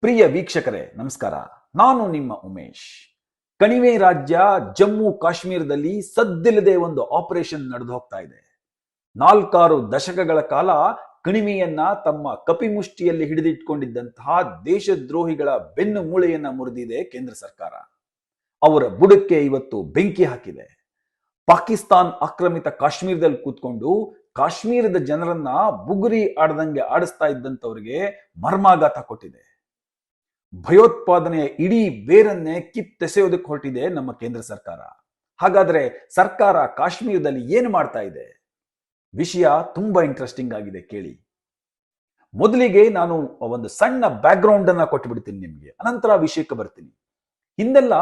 ಪ್ರಿಯ ವೀಕ್ಷಕರೇ ನಮಸ್ಕಾರ. ನಾನು ನಿಮ್ಮ ಉಮೇಶ್. ಕಣಿವೆ ರಾಜ್ಯ ಜಮ್ಮು ಕಾಶ್ಮೀರದಲ್ಲಿ ಸದ್ದಿಲ್ಲದೆ ಒಂದು ಆಪರೇಷನ್ ನಡೆದು ಹೋಗ್ತಾ ಇದೆ. 4-6 ದಶಕಗಳ ಕಾಲ ಕಣಿವೆಯನ್ನ ತಮ್ಮ ಕಪಿಮುಷ್ಟಿಯಲ್ಲಿ ಹಿಡಿದಿಟ್ಕೊಂಡಿದ್ದಂತಹ ದೇಶದ್ರೋಹಿಗಳ ಬೆನ್ನು ಮೂಳೆಯನ್ನ ಮುರಿದಿದೆ ಕೇಂದ್ರ ಸರ್ಕಾರ. ಅವರ ಬುಡಕ್ಕೆ ಇವತ್ತು ಬೆಂಕಿ ಹಾಕಿದೆ. ಪಾಕಿಸ್ತಾನ್ ಆಕ್ರಮಿತ ಕಾಶ್ಮೀರದಲ್ಲಿ ಕೂತ್ಕೊಂಡು ಕಾಶ್ಮೀರದ ಜನರನ್ನ ಬುಗುರಿ ಆಡದಂಗೆ ಆಡಿಸ್ತಾ ಇದ್ದಂಥವ್ರಿಗೆ ಮರ್ಮಾಘಾತ ಕೊಟ್ಟಿದೆ. ಭಯೋತ್ಪಾದನೆಯ ಇಡೀ ಬೇರನ್ನೇ ಕಿತ್ತೆಸೆಯೋದಕ್ಕೆ ಹೊರಟಿದೆ ನಮ್ಮ ಕೇಂದ್ರ ಸರ್ಕಾರ. ಹಾಗಾದ್ರೆ ಸರ್ಕಾರ ಕಾಶ್ಮೀರದಲ್ಲಿ ಏನು ಮಾಡ್ತಾ ಇದೆ? ವಿಷಯ ತುಂಬಾ ಇಂಟ್ರೆಸ್ಟಿಂಗ್ ಆಗಿದೆ, ಕೇಳಿ. ಮೊದಲಿಗೆ ನಾನು ಒಂದು ಸಣ್ಣ ಬ್ಯಾಕ್ ಗ್ರೌಂಡ್ ಅನ್ನ ಕೊಟ್ಟುಬಿಡ್ತೀನಿ ನಿಮ್ಗೆ, ಅನಂತರ ವಿಷಯಕ್ಕೆ ಬರ್ತೀನಿ. ಹಿಂದೆಲ್ಲ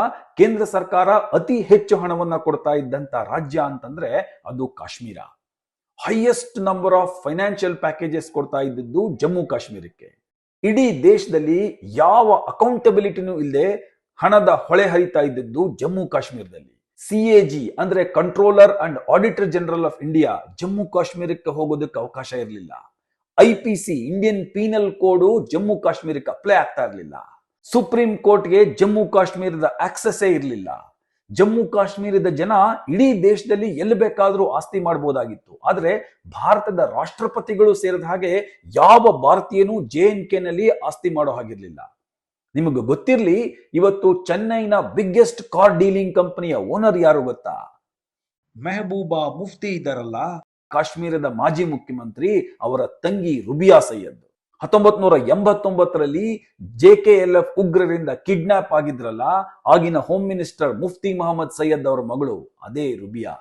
ಕೇಂದ್ರ ಸರ್ಕಾರ ಅತಿ ಹೆಚ್ಚು ಹಣವನ್ನ ಕೊಡ್ತಾ ಇದ್ದಂತ ರಾಜ್ಯ ಅಂತಂದ್ರೆ ಅದು Kashmir. Highest number of financial packages ಕೊಡ್ತಾ ಇದ್ದದ್ದು ಜಮ್ಮು ಕಾಶ್ಮೀರಕ್ಕೆ. ಇಡೀ ದೇಶದಲ್ಲಿ ಯಾವ ಅಕೌಂಟಬಿಲಿಟಿನೂ ಇಲ್ಲದೆ ಹಣದ ಹೊಳೆ ಹರಿತಾ ಇದ್ದದ್ದು ಜಮ್ಮು ಕಾಶ್ಮೀರದಲ್ಲಿ. CAG ಅಂದ್ರೆ controller and auditor general of India Jammu ಕಾಶ್ಮೀರಕ್ಕೆ ಹೋಗೋದಕ್ಕೆ ಅವಕಾಶ ಇರಲಿಲ್ಲ. IPC Indian penal code Jammu ಕಾಶ್ಮೀರಕ್ಕೆ ಅಪ್ಲೈ ಆಗ್ತಾ ಇರಲಿಲ್ಲ. ಸುಪ್ರೀಂ ಕೋರ್ಟ್ಗೆ ಜಮ್ಮು ಕಾಶ್ಮೀರದ ಆಕ್ಸೆಸ್ಸೇ ಇರಲಿಲ್ಲ. ಜಮ್ಮು ಕಾಶ್ಮೀರದ ಜನ ಇಡೀ ದೇಶದಲ್ಲಿ ಎಲ್ಲಿ ಬೇಕಾದ್ರೂ ಆಸ್ತಿ ಮಾಡಬಹುದಾಗಿತ್ತು. ಆದ್ರೆ ಭಾರತದ ರಾಷ್ಟ್ರಪತಿಗಳು ಸೇರಿದ ಹಾಗೆ ಯಾವ ಭಾರತೀಯನೂ JNK ನಲ್ಲಿ ಆಸ್ತಿ ಮಾಡೋ ಹಾಗಿರ್ಲಿಲ್ಲ. ನಿಮಗೆ ಗೊತ್ತಿರ್ಲಿ, ಇವತ್ತು ಚೆನ್ನೈನ ಬಿಗ್ಗೆಸ್ಟ್ ಕಾರ್ ಡೀಲಿಂಗ್ ಕಂಪನಿಯ ಓನರ್ ಯಾರು ಗೊತ್ತಾ? ಮೆಹಬೂಬಾ ಮುಫ್ತಿ ಇದ್ದಾರಲ್ಲ, ಕಾಶ್ಮೀರದ ಮಾಜಿ ಮುಖ್ಯಮಂತ್ರಿ, ಅವರ ತಂಗಿ ರುಬಿಯಾ ಸೈಯದ್. 1989ರಲ್ಲಿ JKLF ಉಗ್ರರಿಂದ ಕಿಡ್ನಾಪ್ ಆಗಿದ್ರಲ್ಲ, ಆಗಿನ ಹೋಮ್ ಮಿನಿಸ್ಟರ್ ಮುಫ್ತಿ ಮೊಹಮ್ಮದ್ ಸೈಯದ್ ಅವರ ಮಗಳು ಅದೇ ರುಬಿಯಾ.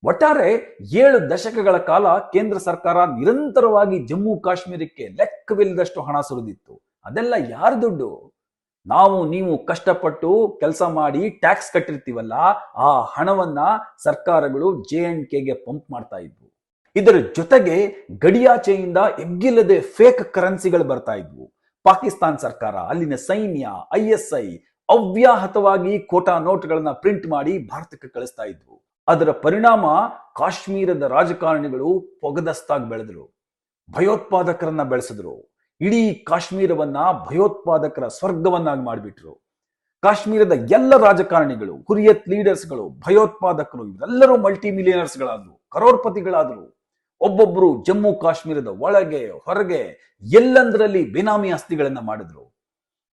ಒಟ್ಟಾರೆ 7 ದಶಕಗಳ ಕಾಲ ಕೇಂದ್ರ ಸರ್ಕಾರ ನಿರಂತರವಾಗಿ ಜಮ್ಮು ಕಾಶ್ಮೀರಕ್ಕೆ ಲೆಕ್ಕವಿಲ್ಲದಷ್ಟು ಹಣ ಸುರಿದಿತ್ತು. ಅದೆಲ್ಲ ಯಾರ ದುಡ್ಡು? ನಾವು ನೀವು ಕಷ್ಟಪಟ್ಟು ಕೆಲಸ ಮಾಡಿ ಟ್ಯಾಕ್ಸ್ ಕಟ್ಟಿರ್ತೀವಲ್ಲ, ಆ ಹಣವನ್ನ ಸರ್ಕಾರಗಳು JNKಗೆ ಪಂಪ್ ಮಾಡ್ತಾ ಇದ್ವು. ಇದರ ಜೊತೆಗೆ ಗಡಿಯಾಚೆಯಿಂದ ಎಗ್ಗಿಲ್ಲದೆ ಫೇಕ್ ಕರೆನ್ಸಿಗಳು ಬರ್ತಾ ಇದ್ವು. ಪಾಕಿಸ್ತಾನ್ ಸರ್ಕಾರ, ಅಲ್ಲಿನ ಸೈನ್ಯ, ISI ಅವ್ಯಾಹತವಾಗಿ ಖೋಟಾ ನೋಟ್ಗಳನ್ನ ಪ್ರಿಂಟ್ ಮಾಡಿ ಭಾರತಕ್ಕೆ ಕಳಿಸ್ತಾ ಇದ್ವು. ಅದರ ಪರಿಣಾಮ ಕಾಶ್ಮೀರದ ರಾಜಕಾರಣಿಗಳು ಪೊಗದಸ್ತಾಗಿ ಬೆಳೆದ್ರು, ಭಯೋತ್ಪಾದಕರನ್ನ ಬೆಳೆಸಿದ್ರು. ಇಡೀ ಕಾಶ್ಮೀರವನ್ನ ಭಯೋತ್ಪಾದಕರ ಸ್ವರ್ಗವನ್ನಾಗಿ ಮಾಡಿಬಿಟ್ರು. ಕಾಶ್ಮೀರದ ಎಲ್ಲ ರಾಜಕಾರಣಿಗಳು, ಹುರಿಯತ್ ಲೀಡರ್ಸ್ಗಳು, ಭಯೋತ್ಪಾದಕರು ಇವರೆಲ್ಲರೂ ಮಲ್ಟಿ ಮಿಲಿಯನರ್ಸ್ಗಳಾದ್ರು, ಕರೋಡ್ಪತಿಗಳಾದ್ರು. ಒಬ್ಬೊಬ್ರು ಜಮ್ಮು ಕಾಶ್ಮೀರದ ಒಳಗೆ ಹೊರಗೆ ಎಲ್ಲಂದರಲ್ಲಿ ಬೇನಾಮಿ ಆಸ್ತಿಗಳನ್ನ ಮಾಡಿದ್ರು.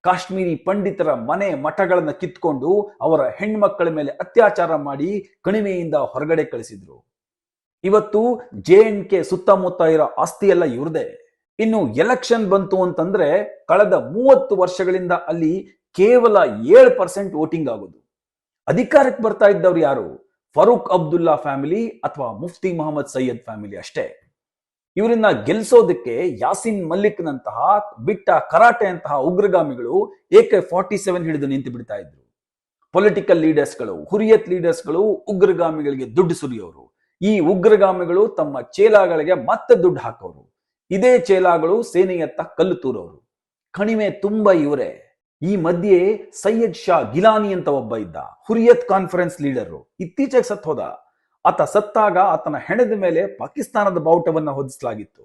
ಕಾಶ್ಮೀರಿ ಪಂಡಿತರ ಮನೆ ಮಠಗಳನ್ನ ಕಿತ್ಕೊಂಡು ಅವರ ಹೆಣ್ಮಕ್ಕಳ ಮೇಲೆ ಅತ್ಯಾಚಾರ ಮಾಡಿ ಕಣಿವೆಯಿಂದ ಹೊರಗಡೆ ಕಳಿಸಿದ್ರು. ಇವತ್ತು JNK ಸುತ್ತಮುತ್ತ ಇರೋ ಆಸ್ತಿ ಎಲ್ಲ ಇವ್ರದೇ. ಇನ್ನು ಎಲೆಕ್ಷನ್ ಬಂತು ಅಂತಂದ್ರೆ ಕಳೆದ 30 ವರ್ಷಗಳಿಂದ ಅಲ್ಲಿ ಕೇವಲ 7% ವೋಟಿಂಗ್ ಆಗೋದು. ಅಧಿಕಾರಕ್ಕೆ ಬರ್ತಾ ಇದ್ದವ್ರು ಯಾರು? ಫರೂಕ್ ಅಬ್ದುಲ್ಲಾ ಫ್ಯಾಮಿಲಿ ಅಥವಾ ಮುಫ್ತಿ ಮೊಹಮ್ಮದ್ ಸೈಯದ್ ಫ್ಯಾಮಿಲಿ ಅಷ್ಟೇ. ಇವರನ್ನ ಗೆಲ್ಲಿಸೋದಕ್ಕೆ ಯಾಸಿನ್ ಮಲ್ಲಿಕ್ ನಂತಹ ಬಿಟ್ಟ ಕರಾಟೆ ಅಂತಹ ಉಗ್ರಗಾಮಿಗಳು AK-47 ಹಿಡಿದು ನಿಂತು ಬಿಡ್ತಾ ಇದ್ರು. ಪೊಲಿಟಿಕಲ್ ಲೀಡರ್ಸ್ಗಳು, ಹುರಿಯತ್ ಲೀಡರ್ಸ್ಗಳು ಉಗ್ರಗಾಮಿಗಳಿಗೆ ದುಡ್ಡು ಸುರಿಯೋರು. ಈ ಉಗ್ರಗಾಮಿಗಳು ತಮ್ಮ ಚೇಲಾಗಳಿಗೆ ಮತ್ತೆ ದುಡ್ಡು ಹಾಕೋರು. ಇದೇ ಚೇಲಾಗಳು ಸೇನೆಯತ್ತ ಕಲ್ಲು ತೂರೋರು. ಕಣಿವೆ ತುಂಬಾ ಇವರೇ. ಈ ಮಧ್ಯೆ ಸೈಯದ್ ಶಾ ಗಿಲಾನಿ ಅಂತ ಒಬ್ಬ ಇದ್ದ, ಹುರಿಯತ್ ಕಾನ್ಫರೆನ್ಸ್ ಲೀಡರ್. ಇತ್ತೀಚೆಗೆ ಸತ್ ಹೋದ. ಆತ ಸತ್ತಾಗ ಆತನ ಹೆಣದ ಮೇಲೆ ಪಾಕಿಸ್ತಾನದ ಬಾವುಟವನ್ನ ಹೊದಿಸಲಾಗಿತ್ತು.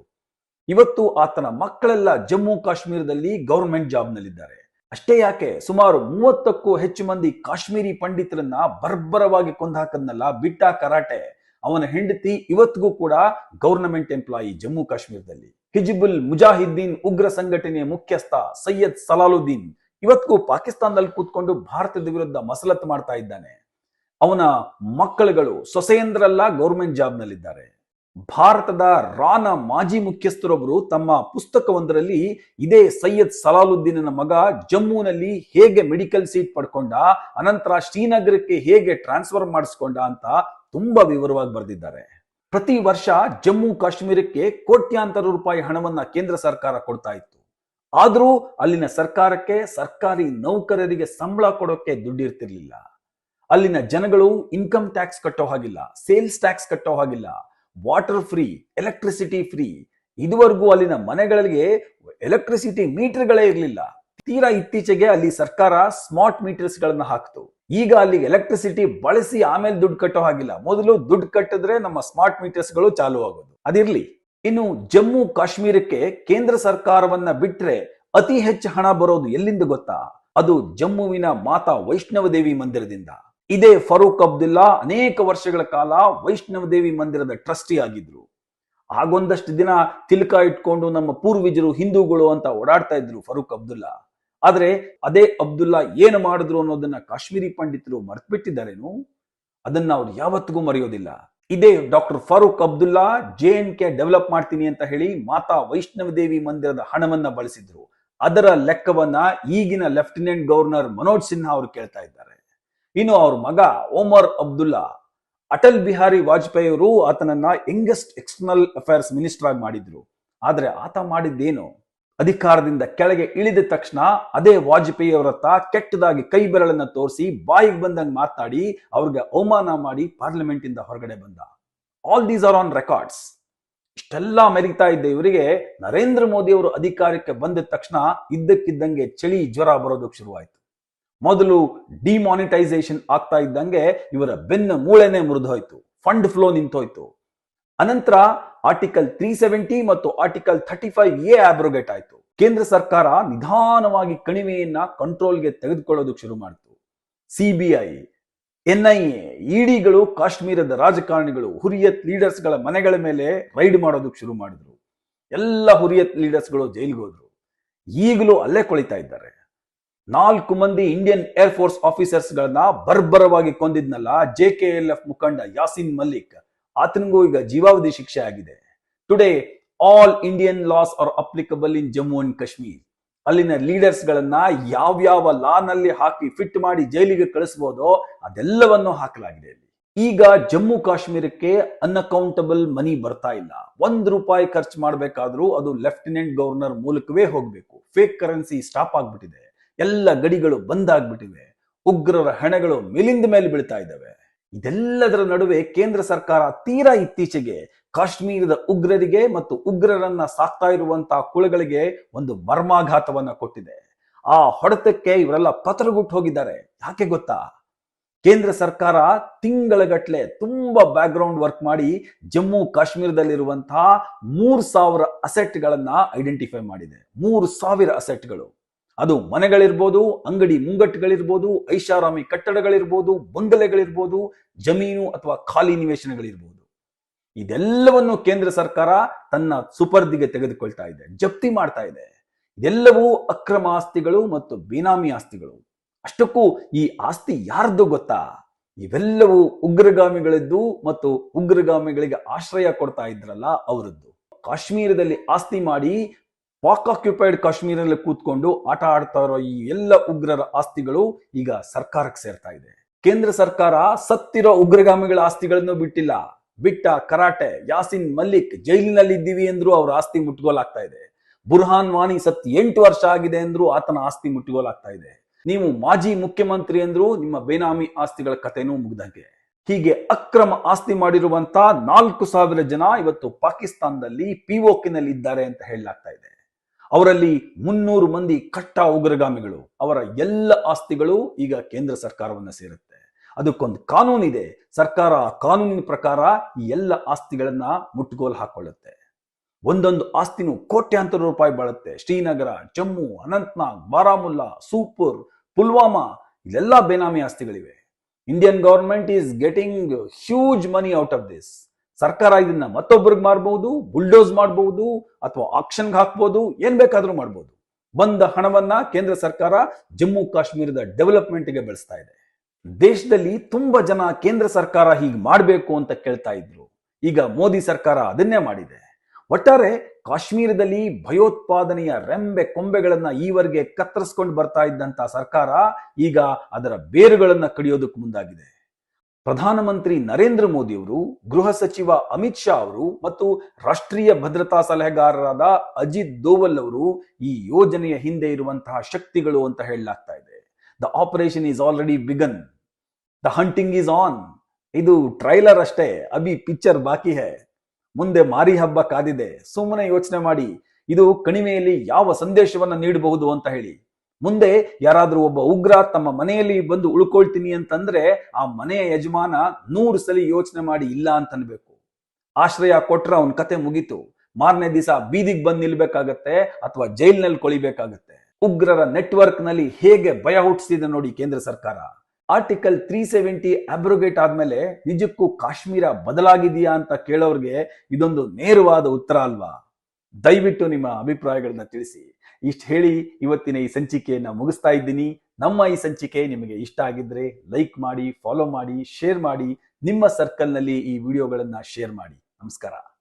ಇವತ್ತು ಆತನ ಮಕ್ಕಳೆಲ್ಲ ಜಮ್ಮು ಕಾಶ್ಮೀರದಲ್ಲಿ ಗವರ್ಮೆಂಟ್ ಜಾಬ್ ನಲ್ಲಿದ್ದಾರೆ. ಅಷ್ಟೇ ಯಾಕೆ, ಸುಮಾರು 30ಕ್ಕೂ ಹೆಚ್ಚು ಮಂದಿ ಕಾಶ್ಮೀರಿ ಪಂಡಿತರನ್ನ ಬರ್ಬರವಾಗಿ ಕೊಂದಾಕದ್ನಲ್ಲ ಬಿಟ್ಟ ಕರಾಟೆ, ಅವನ ಹೆಂಡತಿ ಇವತ್ತಿಗೂ ಕೂಡ ಗವರ್ನಮೆಂಟ್ ಎಂಪ್ಲಾಯಿ ಜಮ್ಮು ಕಾಶ್ಮೀರದಲ್ಲಿ. ಹಿಜ್ಬುಲ್ ಮುಜಾಹಿದ್ದೀನ್ ಉಗ್ರ ಸಂಘಟನೆಯ ಮುಖ್ಯಸ್ಥ ಸೈಯದ್ ಸಲಾಲುದ್ದೀನ್ ಇವತ್ತಿಗೂ ಪಾಕಿಸ್ತಾನದಲ್ಲಿ ಕೂತ್ಕೊಂಡು ಭಾರತದ ವಿರುದ್ಧ ಮಸಲತ್ ಮಾಡ್ತಾ ಇದ್ದಾನೆ. ಅವನ ಮಕ್ಕಳುಗಳು ಸೊಸೆಯಂದ್ರೆಲ್ಲ ಗೌರ್ಮೆಂಟ್ ಜಾಬ್ ನಲ್ಲಿದ್ದಾರೆ. ಭಾರತದ ರಾನ ಮಾಜಿ ಮುಖ್ಯಸ್ಥರೊಬ್ಬರು ತಮ್ಮ ಪುಸ್ತಕವೊಂದರಲ್ಲಿ ಇದೇ ಸೈಯದ್ ಸಲಾಲುದ್ದೀನನ ಮಗ ಜಮ್ಮುನಲ್ಲಿ ಹೇಗೆ ಮೆಡಿಕಲ್ ಸೀಟ್ ಪಡ್ಕೊಂಡ, ಅನಂತರ ಶ್ರೀನಗರಕ್ಕೆ ಹೇಗೆ ಟ್ರಾನ್ಸ್ಫರ್ ಮಾಡಿಸ್ಕೊಂಡ ಅಂತ ತುಂಬಾ ವಿವರವಾಗಿ ಬರೆದಿದ್ದಾರೆ. ಪ್ರತಿ ವರ್ಷ ಜಮ್ಮು ಕಾಶ್ಮೀರಕ್ಕೆ ಕೋಟ್ಯಾಂತರ ರೂಪಾಯಿ ಹಣವನ್ನ ಕೇಂದ್ರ ಸರ್ಕಾರ ಕೊಡ್ತಾ ಇತ್ತು. ಆದ್ರೂ ಅಲ್ಲಿನ ಸರ್ಕಾರಕ್ಕೆ ಸರ್ಕಾರಿ ನೌಕರರಿಗೆ ಸಂಬಳ ಕೊಡೋಕೆ ದುಡ್ಡಿರ್ತಿರ್ಲಿಲ್ಲ. ಅಲ್ಲಿನ ಜನಗಳು ಇನ್ಕಮ್ ಟ್ಯಾಕ್ಸ್ ಕಟ್ಟೋ ಹಾಗಿಲ್ಲ, ಸೇಲ್ಸ್ ಟ್ಯಾಕ್ಸ್ ಕಟ್ಟೋ ಹಾಗಿಲ್ಲ, ವಾಟರ್ ಫ್ರೀ, ಎಲೆಕ್ಟ್ರಿಸಿಟಿ ಫ್ರೀ. ಇದುವರೆಗೂ ಅಲ್ಲಿನ ಮನೆಗಳಿಗೆ ಎಲೆಕ್ಟ್ರಿಸಿಟಿ ಮೀಟರ್ಗಳೇ ಇರಲಿಲ್ಲ. ತೀರಾ ಇತ್ತೀಚೆಗೆ ಅಲ್ಲಿ ಸರ್ಕಾರ ಸ್ಮಾರ್ಟ್ ಮೀಟರ್ಸ್ ಗಳನ್ನ ಹಾಕ್ತು. ಈಗ ಅಲ್ಲಿ ಎಲೆಕ್ಟ್ರಿಸಿಟಿ ಬಳಸಿ ಆಮೇಲೆ ದುಡ್ಡು ಕಟ್ಟೋ ಹಾಗಿಲ್ಲ, ಮೊದಲು ದುಡ್ಡು ಕಟ್ಟಿದ್ರೆ ನಮ್ಮ ಸ್ಮಾರ್ಟ್ ಮೀಟರ್ಸ್ ಗಳು ಚಾಲು ಆಗೋದು. ಅದಿರ್ಲಿ. ಇನ್ನು ಜಮ್ಮು ಕಾಶ್ಮೀರಕ್ಕೆ ಕೇಂದ್ರ ಸರ್ಕಾರವನ್ನ ಬಿಟ್ರೆ ಅತಿ ಹೆಚ್ಚು ಹಣ ಬರೋದು ಎಲ್ಲಿಂದ ಗೊತ್ತಾ? ಅದು ಜಮ್ಮುವಿನ ಮಾತಾ ವೈಷ್ಣವ ದೇವಿ ಮಂದಿರದಿಂದ. ಇದೇ ಫರೂಕ್ ಅಬ್ದುಲ್ಲಾ ಅನೇಕ ವರ್ಷಗಳ ಕಾಲ ವೈಷ್ಣವ ದೇವಿ ಮಂದಿರದ ಟ್ರಸ್ಟಿ ಆಗಿದ್ರು. ಆಗೊಂದಷ್ಟು ದಿನ ತಿಲಕ ಇಟ್ಕೊಂಡು ನಮ್ಮ ಪೂರ್ವಜರು ಹಿಂದೂಗಳು ಅಂತ ಓಡಾಡ್ತಾ ಇದ್ರು ಫರೂಕ್ ಅಬ್ದುಲ್ಲಾ. ಆದ್ರೆ ಅದೇ ಅಬ್ದುಲ್ಲಾ ಏನು ಮಾಡಿದ್ರು ಅನ್ನೋದನ್ನ ಕಾಶ್ಮೀರಿ ಪಂಡಿತರು ಮರ್ತ್ಬಿಟ್ಟಿದ್ದಾರೇನು? ಅದನ್ನ ಅವ್ರು ಯಾವತ್ತಿಗೂ ಮರೆಯೋದಿಲ್ಲ. ಇದೇ doctor Farooq Abdullah JNK develop ಮಾಡ್ತೀನಿ ಅಂತ ಹೇಳಿ ಮಾತಾ ವೈಷ್ಣವ ದೇವಿ ಮಂದಿರದ ಹಣವನ್ನ ಬಳಸಿದ್ರು. ಅದರ ಲೆಕ್ಕವನ್ನ ಈಗಿನ ಲೆಫ್ಟಿನೆಂಟ್ ಗವರ್ನರ್ ಮನೋಜ್ ಸಿನ್ಹಾ ಅವರು ಕೇಳ್ತಾ ಇದ್ದಾರೆ. ಇನ್ನು ಅವ್ರ ಮಗ ಒಮರ್ ಅಬ್ದುಲ್ಲಾ, ಅಟಲ್ ಬಿಹಾರಿ ವಾಜಪೇಯಿ ಅವರು ಆತನನ್ನ ಯಂಗೆಸ್ಟ್ ಎಕ್ಸ್ಟರ್ನಲ್ ಅಫೇರ್ಸ್ ಮಿನಿಸ್ಟರ್ ಆಗಿ ಮಾಡಿದ್ರು. ಆದ್ರೆ ಆತ ಮಾಡಿದ್ದೇನು? ಅಧಿಕಾರದಿಂದ ಕೆಳಗೆ ಇಳಿದ ತಕ್ಷಣ ಅದೇ ವಾಜಪೇಯಿ ಅವರ ಹತ್ರ ಕೆಟ್ಟದಾಗಿ ಕೈ ಬೆರಳನ್ನ ತೋರಿಸಿ ಬಾಯಿಗೆ ಬಂದಂಗೆ ಮಾತನಾಡಿ ಅವ್ರಿಗೆ ಅವಮಾನ ಮಾಡಿ ಪಾರ್ಲಿಮೆಂಟ್ ಇಂದ ಹೊರಗಡೆ ಬಂದ. All these are on records. ಇಷ್ಟೆಲ್ಲ ಮೆರೀತಾ ಇದ್ದ ಇವರಿಗೆ ನರೇಂದ್ರ ಮೋದಿ ಅವರು ಅಧಿಕಾರಕ್ಕೆ ಬಂದ ತಕ್ಷಣ ಇದ್ದಕ್ಕಿದ್ದಂಗೆ ಚಳಿ ಜ್ವರ ಬರೋದಕ್ಕೆ ಶುರುವಾಯಿತು. ಮೊದಲು ಡಿಮಾನಿಟೈಸೇಷನ್ ಆಗ್ತಾ ಇದ್ದಂಗೆ ಇವರ ಬೆನ್ನ ಮೂಳೆನೆ ಮುರಿದು ಹೋಯ್ತು, ಫಂಡ್ ಫ್ಲೋ ನಿಂತೋಯ್ತು. ಅನಂತರ ಆರ್ಟಿಕಲ್ 370 ಮತ್ತು ಆರ್ಟಿಕಲ್ 35A ಆಬ್ರೋಗೇಟ್ ಆಯ್ತು. ಕೇಂದ್ರ ಸರ್ಕಾರ ನಿಧಾನವಾಗಿ ಕಣಿವೆಯನ್ನ ಕಂಟ್ರೋಲ್ಗೆ ತೆಗೆದುಕೊಳ್ಳೋದಕ್ಕೆ ಶುರು ಮಾಡಿತು. CBI, NIA, EDಗಳು ಕಾಶ್ಮೀರದ ರಾಜಕಾರಣಿಗಳು, ಹುರಿಯತ್ ಲೀಡರ್ಸ್ಗಳ ಮನೆಗಳ ಮೇಲೆ ರೈಡ್ ಮಾಡೋದಕ್ಕೆ ಶುರು ಮಾಡಿದ್ರು. ಎಲ್ಲ ಹುರಿಯತ್ ಲೀಡರ್ಸ್ಗಳು ಜೈಲಿಗೆ ಹೋದ್ರು. ಈಗಲೂ ಅಲ್ಲೇ ಕೊಳಿತಾ ಇದ್ದಾರೆ. 4 ಮಂದಿ ಇಂಡಿಯನ್ ಏರ್ ಫೋರ್ಸ್ ಆಫೀಸರ್ಸ್ ಗಳನ್ನ ಬರ್ಬರವಾಗಿ ಕೊಂದಿದ್ನಲ್ಲ JKLF ಮುಖಂಡ ಯಾಸಿನ್ ಮಲ್ಲಿಕ್, ಆತನಿಗೂ ಈಗ ಜೀವಾವಧಿ ಶಿಕ್ಷೆ ಆಗಿದೆ. Today all Indian laws are applicable in Jammu and Kashmir. ಅಲ್ಲಿನ ಲೀಡರ್ಸ್ ಗಳನ್ನ ಯಾವ್ಯಾವ ಲಾ ನಲ್ಲಿ ಹಾಕಿ ಫಿಟ್ ಮಾಡಿ ಜೈಲಿಗೆ ಕಳಿಸಬಹುದೋ ಅದೆಲ್ಲವನ್ನು ಹಾಕಲಾಗಿದೆ. ಈಗ ಜಮ್ಮು ಕಾಶ್ಮೀರಕ್ಕೆ ಅನ್ಅಕೌಂಟಬಲ್ ಮನಿ ಬರ್ತಾ ಇಲ್ಲ. ₹1 ಖರ್ಚು ಮಾಡಬೇಕಾದ್ರೂ ಅದು ಲೆಫ್ಟಿನೆಂಟ್ ಗವರ್ನರ್ ಮೂಲಕವೇ ಹೋಗ್ಬೇಕು. ಫೇಕ್ ಕರೆನ್ಸಿ ಸ್ಟಾಪ್ ಆಗ್ಬಿಟ್ಟಿದೆ. ಎಲ್ಲ ಗಡಿಗಳು ಬಂದ್ ಆಗ್ಬಿಟ್ಟಿವೆ. ಉಗ್ರರ ಹೆಣಗಳು ಮೇಲಿಂದ ಮೇಲೆ ಬೀಳ್ತಾ ಇದ್ದಾವೆ. ಇದೆಲ್ಲದರ ನಡುವೆ ಕೇಂದ್ರ ಸರ್ಕಾರ ತೀರಾ ಇತ್ತೀಚೆಗೆ ಕಾಶ್ಮೀರದ ಉಗ್ರರಿಗೆ ಮತ್ತು ಉಗ್ರರನ್ನ ಸಾಕ್ತಾ ಇರುವಂತಹ ಕುಳಗಳಿಗೆ ಒಂದು ಮರ್ಮಾಘಾತವನ್ನ ಕೊಟ್ಟಿದೆ. ಆ ಹೊಡೆತಕ್ಕೆ ಇವರೆಲ್ಲ ಪತ್ರಗುಟ್ಟು ಹೋಗಿದ್ದಾರೆ. ಯಾಕೆ ಗೊತ್ತಾ? ಕೇಂದ್ರ ಸರ್ಕಾರ ತಿಂಗಳಗಟ್ಲೆ ತುಂಬಾ ಬ್ಯಾಕ್ ಗ್ರೌಂಡ್ ವರ್ಕ್ ಮಾಡಿ ಜಮ್ಮು ಕಾಶ್ಮೀರದಲ್ಲಿರುವಂತಹ 3000 ಅಸೆಟ್ಗಳನ್ನ ಐಡೆಂಟಿಫೈ ಮಾಡಿದೆ. 3000 ಅಸೆಟ್ಗಳು. ಅದು ಮನೆಗಳಿರ್ಬೋದು, ಅಂಗಡಿ ಮುಂಗಟ್ಟುಗಳಿರ್ಬೋದು, ಐಷಾರಾಮಿ ಕಟ್ಟಡಗಳಿರ್ಬೋದು, ಬಂಗಲೆಗಳಿರ್ಬೋದು, ಜಮೀನು ಅಥವಾ ಖಾಲಿ ನಿವೇಶನಗಳಿರ್ಬೋದು. ಇದೆಲ್ಲವನ್ನು ಕೇಂದ್ರ ಸರ್ಕಾರ ತನ್ನ ಸುಪರ್ದಿಗೆ ತೆಗೆದುಕೊಳ್ತಾ ಇದೆ, ಜಪ್ತಿ ಮಾಡ್ತಾ ಇದೆ. ಇದೆಲ್ಲವೂ ಅಕ್ರಮ ಆಸ್ತಿಗಳು ಮತ್ತು ಬೇನಾಮಿ ಆಸ್ತಿಗಳು. ಅಷ್ಟಕ್ಕೂ ಈ ಆಸ್ತಿ ಯಾರ್ದು ಗೊತ್ತಾ? ಇವೆಲ್ಲವೂ ಉಗ್ರಗಾಮಿಗಳದ್ದು ಮತ್ತು ಉಗ್ರಗಾಮಿಗಳಿಗೆ ಆಶ್ರಯ ಕೊಡ್ತಾ ಇದ್ರಲ್ಲ ಅವರದ್ದು. ಕಾಶ್ಮೀರದಲ್ಲಿ ಆಸ್ತಿ ಮಾಡಿ ಪಾಕ್ ಆಕ್ಯುಪೈಡ್ ಕಾಶ್ಮೀರಲ್ಲಿ ಕೂತ್ಕೊಂಡು ಆಟ ಆಡ್ತಾ ಇರೋ ಈ ಎಲ್ಲ ಉಗ್ರರ ಆಸ್ತಿಗಳು ಈಗ ಸರ್ಕಾರಕ್ಕೆ ಸೇರ್ತಾ ಇದೆ. ಕೇಂದ್ರ ಸರ್ಕಾರ ಸತ್ತಿರೋ ಉಗ್ರಗಾಮಿಗಳ ಆಸ್ತಿಗಳನ್ನು ಬಿಟ್ಟಿಲ್ಲ. ಬಿಟ್ಟ ಕರಾಟೆ ಯಾಸಿನ್ ಮಲ್ಲಿಕ್ ಜೈಲಿನಲ್ಲಿ ಇದ್ದೀವಿ ಅಂದ್ರೂ ಅವ್ರ ಆಸ್ತಿ ಮುಟ್ಟುಗೋಲಾಗ್ತಾ ಇದೆ. ಬುರ್ಹಾನ್ ವಾನಿ ಸತ್ 8 ವರ್ಷ ಆಗಿದೆ ಅಂದ್ರೂ ಆತನ ಆಸ್ತಿ ಮುಟ್ಟುಗೋಲಾಗ್ತಾ ಇದೆ. ನೀವು ಮಾಜಿ ಮುಖ್ಯಮಂತ್ರಿ ಅಂದ್ರೂ ನಿಮ್ಮ ಬೇನಾಮಿ ಆಸ್ತಿಗಳ ಕಥೆನೂ ಮುಗ್ದಂಗೆ. ಹೀಗೆ ಅಕ್ರಮ ಆಸ್ತಿ ಮಾಡಿರುವಂತ 4000 ಜನ ಇವತ್ತು ಪಾಕಿಸ್ತಾನದಲ್ಲಿ POKನಲ್ಲಿ ಇದ್ದಾರೆ ಅಂತ ಹೇಳಲಾಗ್ತಾ ಇದೆ. ಅವರಲ್ಲಿ 300 ಮಂದಿ ಕಟ್ಟ ಉಗ್ರಗಾಮಿಗಳು. ಅವರ ಎಲ್ಲ ಆಸ್ತಿಗಳು ಈಗ ಕೇಂದ್ರ ಸರ್ಕಾರವನ್ನ ಸೇರುತ್ತೆ. ಅದಕ್ಕೊಂದು ಕಾನೂನಿದೆ. ಸರ್ಕಾರ ಆ ಕಾನೂನಿನ ಪ್ರಕಾರ ಈ ಎಲ್ಲ ಆಸ್ತಿಗಳನ್ನ ಮುಟ್ಟುಗೋಲು ಹಾಕೊಳ್ಳುತ್ತೆ. ಒಂದೊಂದು ಆಸ್ತಿನೂ ಕೋಟ್ಯಾಂತರ ರೂಪಾಯಿ ಬಾಳುತ್ತೆ. ಶ್ರೀನಗರ, ಜಮ್ಮು, ಅನಂತನಾಗ್, ಬಾರಾಮುಲ್ಲಾ, ಸೂಪುರ್, ಪುಲ್ವಾಮಾ ಇಲ್ಲೆಲ್ಲ ಬೇನಾಮಿ ಆಸ್ತಿಗಳಿವೆ. Indian government is getting huge money out of this. ಸರ್ಕಾರ ಇದನ್ನ ಮತ್ತೊಬ್ಬರಿಗೆ ಮಾರಬಹುದು, ಬುಲ್ಡೋಸ್ ಮಾಡಬಹುದು, ಅಥವಾ ಆಕ್ಷನ್ಗೆ ಹಾಕಬಹುದು, ಏನ್ ಬೇಕಾದ್ರೂ ಮಾಡಬಹುದು. ಬಂದ ಹಣವನ್ನ ಕೇಂದ್ರ ಸರ್ಕಾರ ಜಮ್ಮು ಕಾಶ್ಮೀರದ ಡೆವಲಪ್ಮೆಂಟ್ಗೆ ಬಳಸ್ತಾ ಇದೆ. ದೇಶದಲ್ಲಿ ತುಂಬಾ ಜನ ಕೇಂದ್ರ ಸರ್ಕಾರ ಹೀಗೆ ಮಾಡಬೇಕು ಅಂತ ಕೇಳ್ತಾ ಇದ್ರು. ಈಗ ಮೋದಿ ಸರ್ಕಾರ ಅದನ್ನೇ ಮಾಡಿದೆ. ಒಟ್ಟಾರೆ ಕಾಶ್ಮೀರದಲ್ಲಿ ಭಯೋತ್ಪಾದನೆಯ ರೆಂಬೆ ಕೊಂಬೆಗಳನ್ನ ಈವರೆಗೆ ಕತ್ತರಿಸ್ಕೊಂಡು ಬರ್ತಾ ಇದ್ದಂತ ಸರ್ಕಾರ ಈಗ ಅದರ ಬೇರುಗಳನ್ನ ಕಡಿಯೋದಕ್ಕೆ ಮುಂದಾಗಿದೆ. ಪ್ರಧಾನಮಂತ್ರಿ ನರೇಂದ್ರ ಮೋದಿ ಅವರು, ಗೃಹ ಸಚಿವ ಅಮಿತ್ ಶಾ ಅವರು ಮತ್ತು ರಾಷ್ಟ್ರೀಯ ಭದ್ರತಾ ಸಲಹೆಗಾರರಾದ ಅಜಿತ್ ದೋವಲ್ ಅವರು ಈ ಯೋಜನೆಯ ಹಿಂದೆ ಇರುವಂತಹ ಶಕ್ತಿಗಳು ಅಂತ ಹೇಳಲಾಗ್ತಾ ಇದೆ. The operation is already begun. The hunting is on. ಇದು ಟ್ರೈಲರ್ ಅಷ್ಟೇ, ಅಭಿ ಪಿಕ್ಚರ್ ಬಾಕಿ ಹೈ. ಮುಂದೆ ಮಾರಿ ಹಬ್ಬ ಕಾದಿದೆ. ಸುಮ್ಮನೆ ಯೋಚನೆ ಮಾಡಿ, ಇದು ಕಣಿವೆಯಲ್ಲಿ ಯಾವ ಸಂದೇಶವನ್ನ ನೀಡಬಹುದು ಅಂತ ಹೇಳಿ. ಮುಂದೆ ಯಾರಾದ್ರೂ ಒಬ್ಬ ಉಗ್ರ ತಮ್ಮ ಮನೆಯಲ್ಲಿ ಬಂದು ಉಳ್ಕೊಳ್ತೀನಿ ಅಂತಂದ್ರೆ ಆ ಮನೆಯ ಯಜಮಾನ 100 ಸಲ ಯೋಚನೆ ಮಾಡಿ ಇಲ್ಲ ಅಂತ ಅನ್ಬೇಕು. ಆಶ್ರಯ ಕೊಟ್ರ ಅವನ ಕತೆ ಮುಗೀತು. ಮಾರನೇ ದಿವಸ ಬೀದಿಗೆ ಬಂದು ನಿಲ್ಬೇಕಾಗತ್ತೆ ಅಥವಾ ಜೈಲ್ನಲ್ಲಿ ಕೊಳಿಬೇಕಾಗತ್ತೆ. ಉಗ್ರರ ನೆಟ್ವರ್ಕ್ ನಲ್ಲಿ ಹೇಗೆ ಭಯ ಹುಟ್ಟಿಸಿದೆ ನೋಡಿ ಕೇಂದ್ರ ಸರ್ಕಾರ. ಆರ್ಟಿಕಲ್ 370 ಅಬ್ರೋಗೇಟ್ ಆದ್ಮೇಲೆ ನಿಜಕ್ಕೂ ಕಾಶ್ಮೀರ ಬದಲಾಗಿದೆಯಾ ಅಂತ ಕೇಳೋರ್ಗೆ ಇದೊಂದು ನೇರವಾದ ಉತ್ತರ ಅಲ್ವಾ? ದಯವಿಟ್ಟು ನಿಮ್ಮ ಅಭಿಪ್ರಾಯಗಳನ್ನ ತಿಳಿಸಿ. ಇಷ್ಟು ಹೇಳಿ ಇವತ್ತಿನ ಈ ಸಂಚಿಕೆಯನ್ನ ಮುಗಿಸ್ತಾ ಇದ್ದೀನಿ. ನಮ್ಮ ಈ ಸಂಚಿಕೆ ನಿಮಗೆ ಇಷ್ಟ ಆಗಿದ್ರೆ ಲೈಕ್ ಮಾಡಿ, ಫಾಲೋ ಮಾಡಿ, ಶೇರ್ ಮಾಡಿ, ನಿಮ್ಮ ಸರ್ಕಲ್ ನಲ್ಲಿ ಈ ವಿಡಿಯೋಗಳನ್ನ ಶೇರ್ ಮಾಡಿ. ನಮಸ್ಕಾರ.